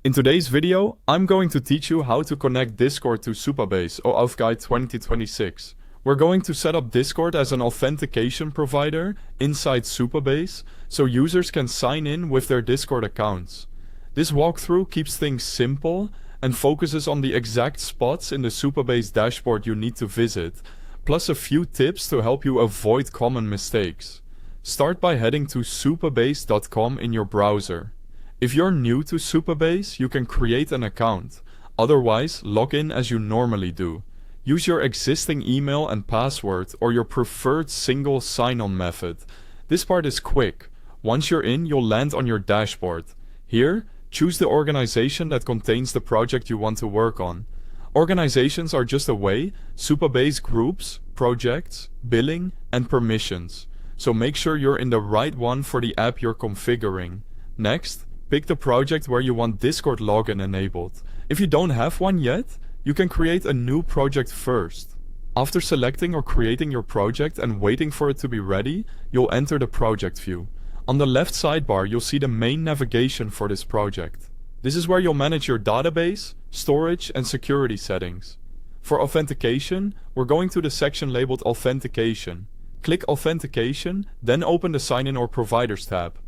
In today's video, I'm going to teach you how to connect Discord to Supabase OAuth Guide 2026. We're going to set up Discord as an authentication provider inside Supabase, so users can sign in with their Discord accounts. This walkthrough keeps things simple and focuses on the exact spots in the Supabase dashboard you need to visit, plus a few tips to help you avoid common mistakes. Start by heading to supabase.com in your browser. If you're new to Supabase, you can create an account. Otherwise, log in as you normally do. Use your existing email and password or your preferred single sign-on method. This part is quick. Once you're in, you'll land on your dashboard. Here, choose the organization that contains the project you want to work on. Organizations are just a way, Supabase groups, projects, billing, and permissions. So make sure you're in the right one for the app you're configuring. Next, pick the project where you want Discord login enabled. If you don't have one yet, you can create a new project first. After selecting or creating your project and waiting for it to be ready, you'll enter the project view. On the left sidebar, you'll see the main navigation for this project. This is where you'll manage your database, storage, and security settings. For authentication, we're going to the section labeled Authentication. Click Authentication, then open the Sign in or Providers tab.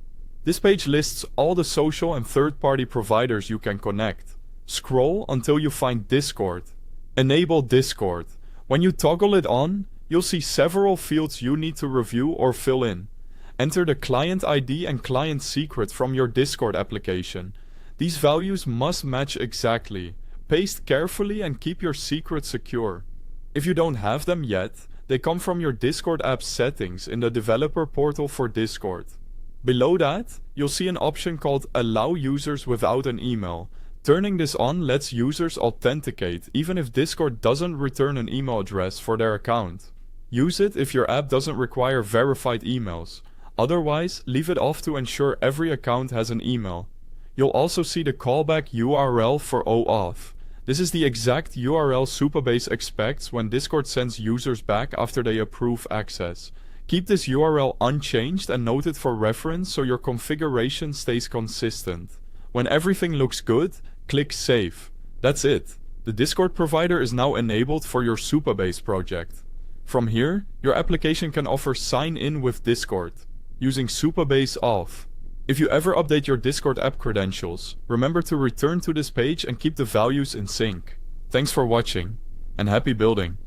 This page lists all the social and third-party providers you can connect. Scroll until you find Discord. Enable Discord. When you toggle it on, you'll see several fields you need to review or fill in. Enter the client ID and client secret from your Discord application. These values must match exactly. Paste carefully and keep your secret secure. If you don't have them yet, they come from your Discord app settings in the developer portal for Discord. Below that, you'll see an option called Allow Users Without an Email. Turning this on lets users authenticate even if Discord doesn't return an email address for their account. Use it if your app doesn't require verified emails. Otherwise, leave it off to ensure every account has an email. You'll also see the callback URL for OAuth. This is the exact URL Supabase expects when Discord sends users back after they approve access. Keep this URL unchanged and note it for reference so your configuration stays consistent. When everything looks good, click Save. That's it. The Discord provider is now enabled for your Supabase project. From here, your application can offer sign in with Discord using Supabase Auth. If you ever update your Discord app credentials, remember to return to this page and keep the values in sync. Thanks for watching, and happy building!